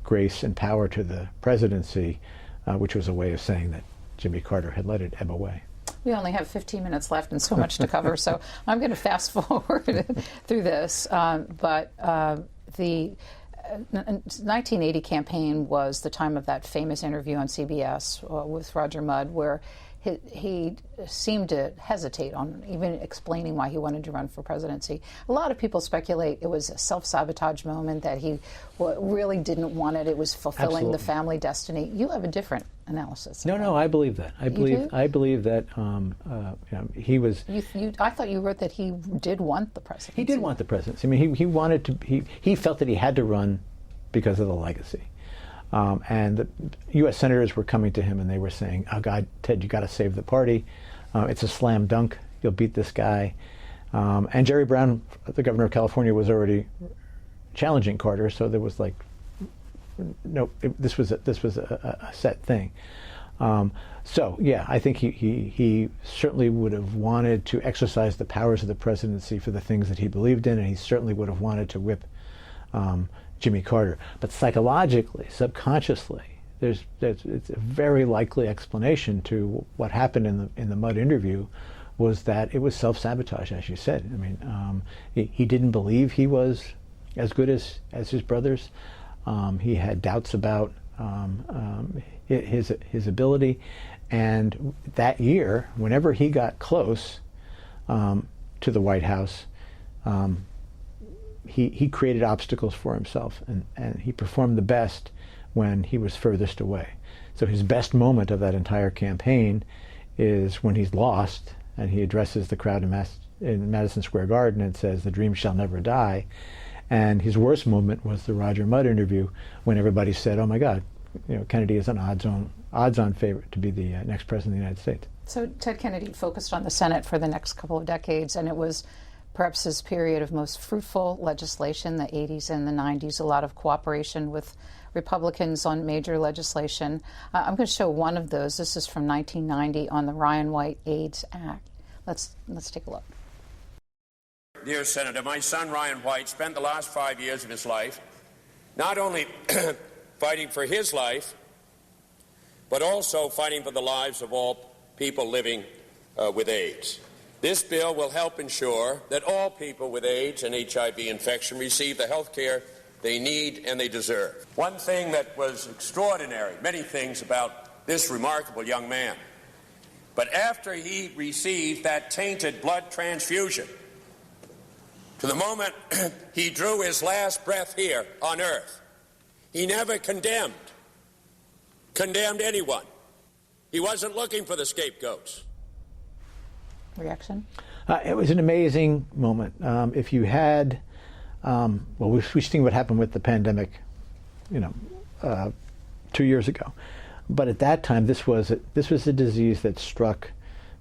grace and power to the presidency, which was a way of saying that Jimmy Carter had let it ebb away. We only have 15 minutes left and so much to cover, so I'm going to fast forward through this. But the 1980 campaign was the time of that famous interview on CBS with Roger Mudd, where he seemed to hesitate on even explaining why he wanted to run for presidency. A lot of people speculate it was a self-sabotage moment, that he really didn't want it. It was fulfilling the family destiny. You have a different analysis. No, I believe that. I believe that he was. I thought you wrote that he did want the presidency. He did want the presidency. I mean, he wanted to. He felt that he had to run because of the legacy. And the U.S. senators were coming to him and they were saying, "Oh God, Ted, you got to save the party. It's a slam dunk. You'll beat this guy." And Jerry Brown, the governor of California, was already challenging Carter, so there was like, no, this was a set thing. So yeah, I think he certainly would have wanted to exercise the powers of the presidency for the things that he believed in, and he certainly would have wanted to whip Jimmy Carter. But psychologically, subconsciously, it's a very likely explanation to what happened in the Mudd interview was that it was self-sabotage, as you said. I mean, he didn't believe he was as good as his brothers. He had doubts about his ability, and that year, whenever he got close to the White House, he created obstacles for himself, and he performed the best when he was furthest away. So his best moment of that entire campaign is when he's lost and he addresses the crowd in Madison Square Garden and says, "The dream shall never die." And his worst moment was the Roger Mudd interview, when everybody said, "Oh my God, Kennedy is an odds-on favorite to be the next president of the United States." So Ted Kennedy focused on the Senate for the next couple of decades, and it was perhaps his period of most fruitful legislation, the 80s and the 90s, a lot of cooperation with Republicans on major legislation. I'm going to show one of those. This is from 1990 on the Ryan White AIDS Act. Let's take a look. Dear Senator, my son Ryan White spent the last 5 years of his life not only fighting for his life, but also fighting for the lives of all people living with AIDS. This bill will help ensure that all people with AIDS and HIV infection receive the health care they need and they deserve. One thing that was extraordinary, many things about this remarkable young man, but after he received that tainted blood transfusion, to the moment he drew his last breath here on earth, he never condemned anyone. He wasn't looking for the scapegoats. Reaction? It was an amazing moment. If you had, we've seen what happened with the pandemic, 2 years ago. But at that time, this was a disease that struck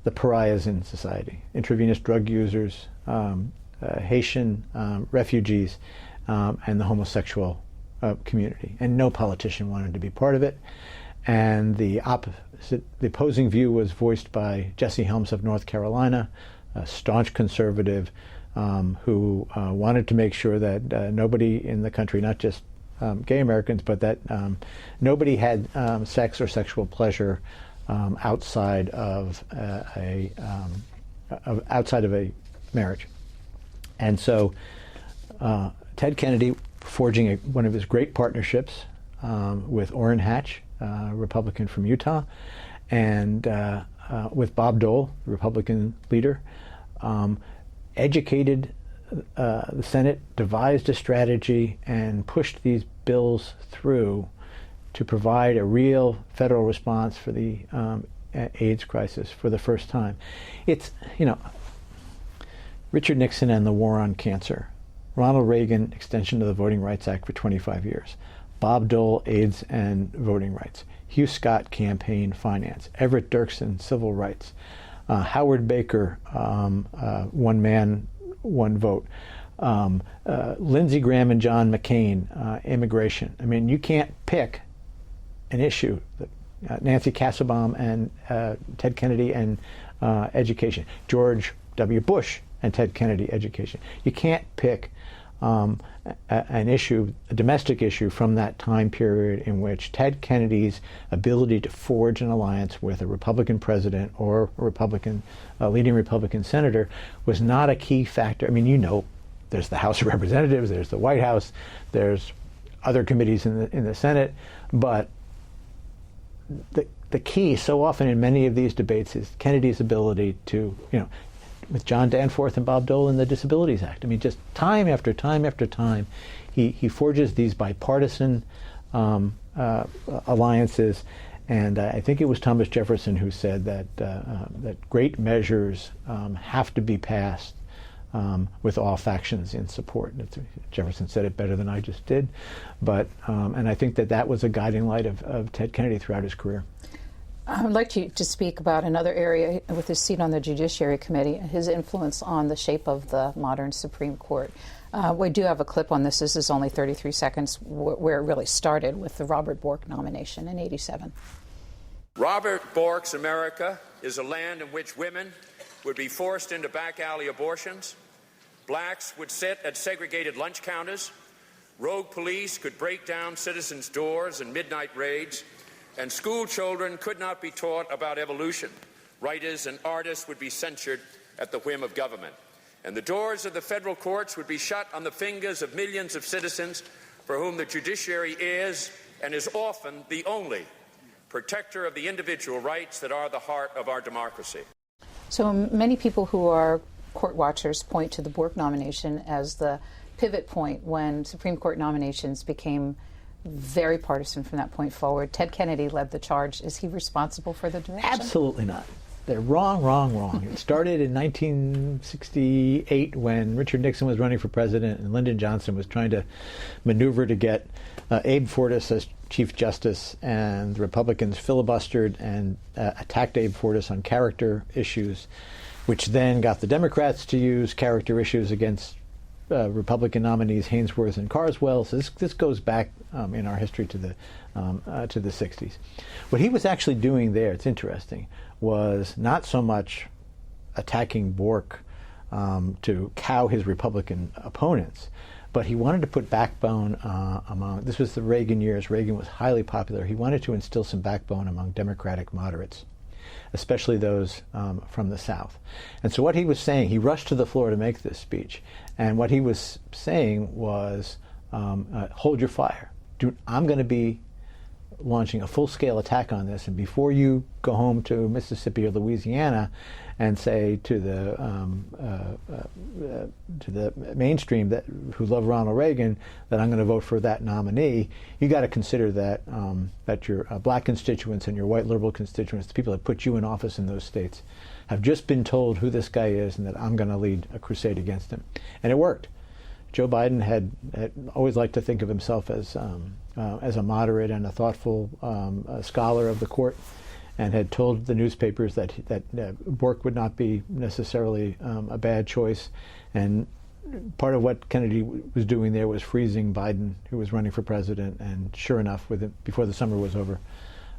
the pariahs in society: intravenous drug users, Haitian refugees, and the homosexual community. And no politician wanted to be part of it. And the opposing view was voiced by Jesse Helms of North Carolina, a staunch conservative who wanted to make sure that nobody in the country, not just gay Americans, but that nobody had sex or sexual pleasure outside of a marriage. And so Ted Kennedy, forging one of his great partnerships with Orrin Hatch, Republican from Utah, and with Bob Dole, Republican leader, educated the Senate, devised a strategy, and pushed these bills through to provide a real federal response for the AIDS crisis for the first time. It's, Richard Nixon and the war on cancer, Ronald Reagan, extension of the Voting Rights Act for 25 years, Bob Dole, AIDS and voting rights, Hugh Scott, campaign finance, Everett Dirksen, civil rights, Howard Baker, one man, one vote, Lindsey Graham and John McCain, immigration. I mean, you can't pick an issue. Nancy Kassebaum and Ted Kennedy and education, George W. Bush and Ted Kennedy, education. You can't pick an issue, a domestic issue from that time period in which Ted Kennedy's ability to forge an alliance with a Republican president or a leading Republican senator was not a key factor. I mean, there's the House of Representatives, there's the White House, there's other committees in the Senate, but the key so often in many of these debates is Kennedy's ability to, with John Danforth and Bob Dole in the Disabilities Act. I mean, just time after time after time, he forges these bipartisan alliances. And I think it was Thomas Jefferson who said that great measures have to be passed with all factions in support. Jefferson said it better than I just did, but and I think that was a guiding light of Ted Kennedy throughout his career. I would like to speak about another area with his seat on the Judiciary Committee, his influence on the shape of the modern Supreme Court. We do have a clip on this. This is only 33 seconds where it really started with the Robert Bork nomination in '87. Robert Bork's America is a land in which women would be forced into back alley abortions, blacks would sit at segregated lunch counters, rogue police could break down citizens' doors in midnight raids, and school children could not be taught about evolution. Writers and artists would be censured at the whim of government. And the doors of the federal courts would be shut on the fingers of millions of citizens for whom the judiciary is and is often the only protector of the individual rights that are the heart of our democracy. So many people who are court watchers point to the Bork nomination as the pivot point when Supreme Court nominations became very partisan from that point forward. Ted Kennedy led the charge. Is he responsible for the direction? Absolutely not. They're wrong. It started in 1968 when Richard Nixon was running for president and Lyndon Johnson was trying to maneuver to get Abe Fortas as Chief Justice, and the Republicans filibustered and attacked Abe Fortas on character issues, which then got the Democrats to use character issues against Republican nominees Haynsworth and Carswell. So this goes back in our history to the 60s. What he was actually doing there, it's interesting, was not so much attacking Bork to cow his Republican opponents, but he wanted to put backbone among, this was the Reagan years, Reagan was highly popular, he wanted to instill some backbone among Democratic moderates, especially those from the South. And so what he was saying, he rushed to the floor to make this speech, and what he was saying was, hold your fire. I'm going to be launching a full-scale attack on this, and before you go home to Mississippi or Louisiana and say to the mainstream who love Ronald Reagan that I'm going to vote for that nominee, you got to consider that that your black constituents and your white liberal constituents, the people that put you in office in those states, have just been told who this guy is and that I'm going to lead a crusade against him. And it worked. Joe Biden had always liked to think of himself as a moderate and a thoughtful scholar of the court, and had told the newspapers that Bork would not be necessarily a bad choice. And part of what Kennedy was doing there was freezing Biden, who was running for president. And sure enough, before the summer was over,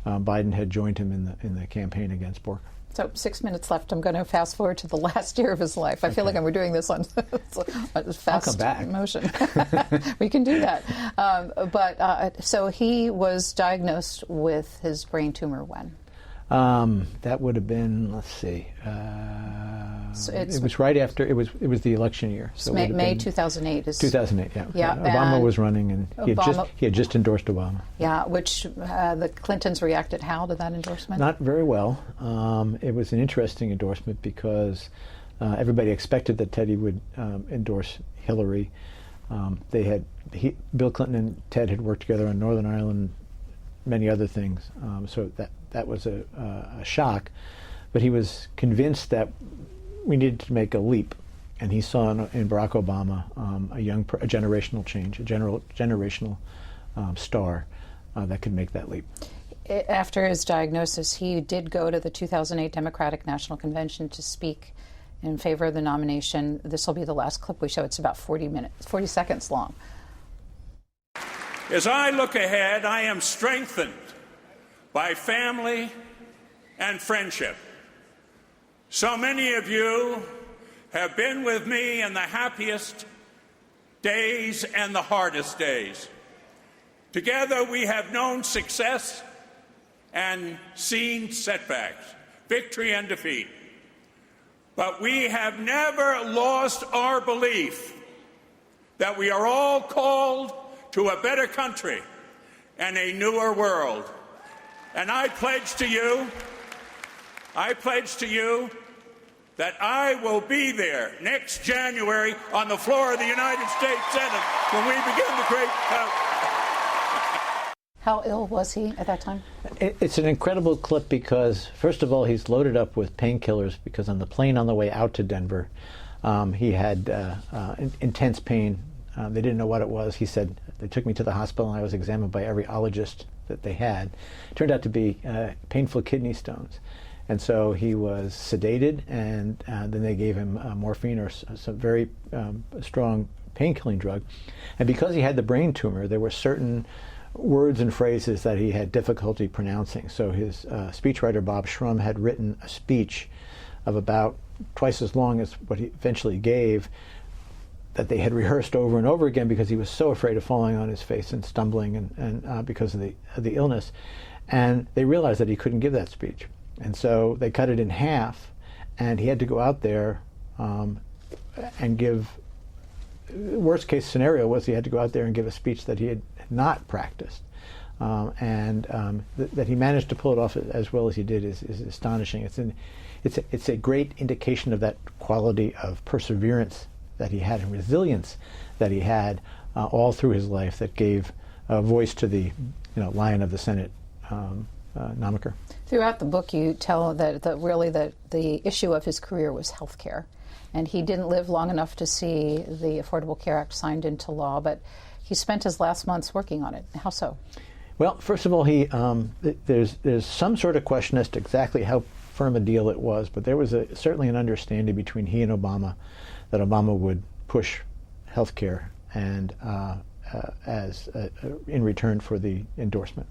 Biden had joined him in the campaign against Bork. So 6 minutes left. I'm going to fast forward to the last year of his life. I feel like we're doing this on fast motion. We can do that. So he was diagnosed with his brain tumor when? That would have been, let's see. It was right after, it was the election year. So May 2008. 2008, yeah. Obama was running, and he had just endorsed Obama. Yeah, which the Clintons reacted how to that endorsement? Not very well. It was an interesting endorsement because everybody expected that Teddy would endorse Hillary. Bill Clinton and Ted had worked together on Northern Ireland, many other things, so that was a shock. But he was convinced that we needed to make a leap, and he saw in Barack Obama a generational change, a generational star that could make that leap. After his diagnosis, he did go to the 2008 Democratic National Convention to speak in favor of the nomination. This will be the last clip we show. It's about 40 seconds long. As I look ahead, I am strengthened by family and friendship. So many of you have been with me in the happiest days and the hardest days. Together we have known success and seen setbacks, victory and defeat. But we have never lost our belief that we are all called to a better country and a newer world. And I pledge to you that I will be there next January on the floor of the United States Senate when we begin the great How ill was he at that time? It's an incredible clip because, first of all, he's loaded up with painkillers because on the plane on the way out to Denver, he had intense pain. They didn't know what it was. He said, they took me to the hospital and I was examined by every ologist that they had. It turned out to be painful kidney stones. And so he was sedated, and then they gave him morphine or some very strong pain-killing drug. And because he had the brain tumor, there were certain words and phrases that he had difficulty pronouncing. So his speechwriter, Bob Shrum, had written a speech of about twice as long as what he eventually gave, that they had rehearsed over and over again because he was so afraid of falling on his face and stumbling and because of the illness. And they realized that he couldn't give that speech. And so they cut it in half, and he had to go out there and give, worst case scenario was he had to go out there and give a speech that he had not practiced. That he managed to pull it off as well as he did is astonishing. It's a great indication of that quality of perseverance that he had and resilience that he had all through his life that gave voice to the Lion of the Senate moniker. Throughout the book, you tell that the issue of his career was health care, and he didn't live long enough to see the Affordable Care Act signed into law, but he spent his last months working on it. How so? Well, first of all, there's some sort of question as to exactly how firm a deal it was, but there was certainly an understanding between he and Obama that Obama would push health care and in return for the endorsement.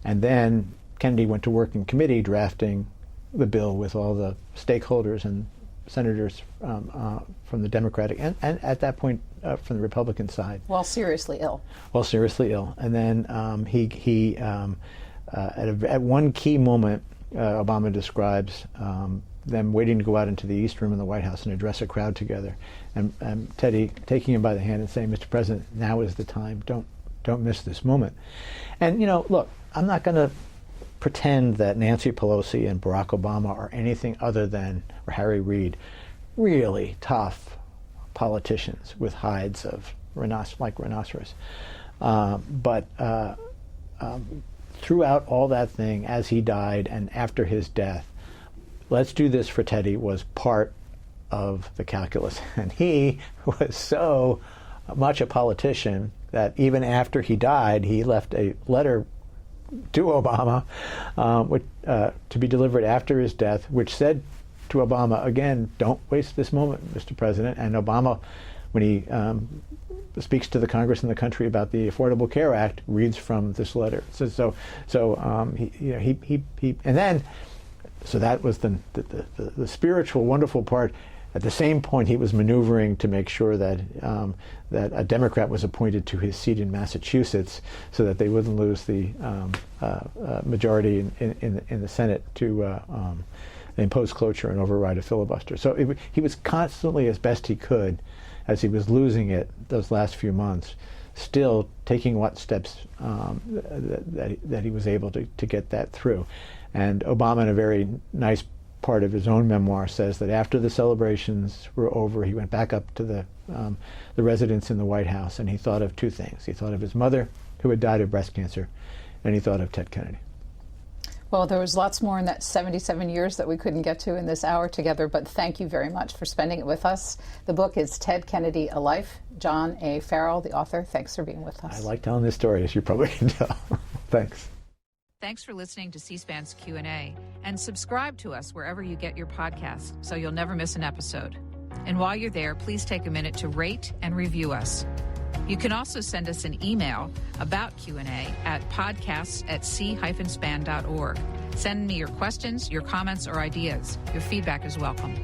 And then Kennedy went to work in committee drafting the bill with all the stakeholders and senators from the Democratic and at that point from the Republican side. While seriously ill. And then at one key moment, Obama describes them waiting to go out into the East Room in the White House and address a crowd together, and Teddy taking him by the hand and saying, "Mr. President, now is the time. Don't miss this moment." And look, I'm not going to pretend that Nancy Pelosi and Barack Obama are anything other than, or Harry Reid, really tough politicians with hides of like rhinoceros. But throughout all that thing, as he died and after his death, let's do this for Teddy was part of the calculus. And he was so much a politician that even after he died, he left a letter to Obama to be delivered after his death, which said to Obama, again, don't waste this moment, Mr. President. And Obama, when he speaks to the Congress and the country about the Affordable Care Act, reads from this letter. So that was the spiritual, wonderful part. At the same point, he was maneuvering to make sure that that a Democrat was appointed to his seat in Massachusetts, so that they wouldn't lose the majority in the Senate to impose cloture and override a filibuster. So he was constantly, as best he could, as he was losing it those last few months, still taking what steps that he was able to get that through. And Obama, in a very nice part of his own memoir, says that after the celebrations were over, he went back up to the residence in the White House, and he thought of two things. He thought of his mother, who had died of breast cancer, and he thought of Ted Kennedy. Well, there was lots more in that 77 years that we couldn't get to in this hour together, but thank you very much for spending it with us. The book is Ted Kennedy, A Life. John A. Farrell, the author, thanks for being with us. I like telling this story, as you probably can tell. Thanks. Thanks for listening to C-SPAN's Q&A, and subscribe to us wherever you get your podcasts so you'll never miss an episode. And while you're there, please take a minute to rate and review us. You can also send us an email about Q&A at podcasts@c-span.org. Send me your questions, your comments, or ideas. Your feedback is welcome.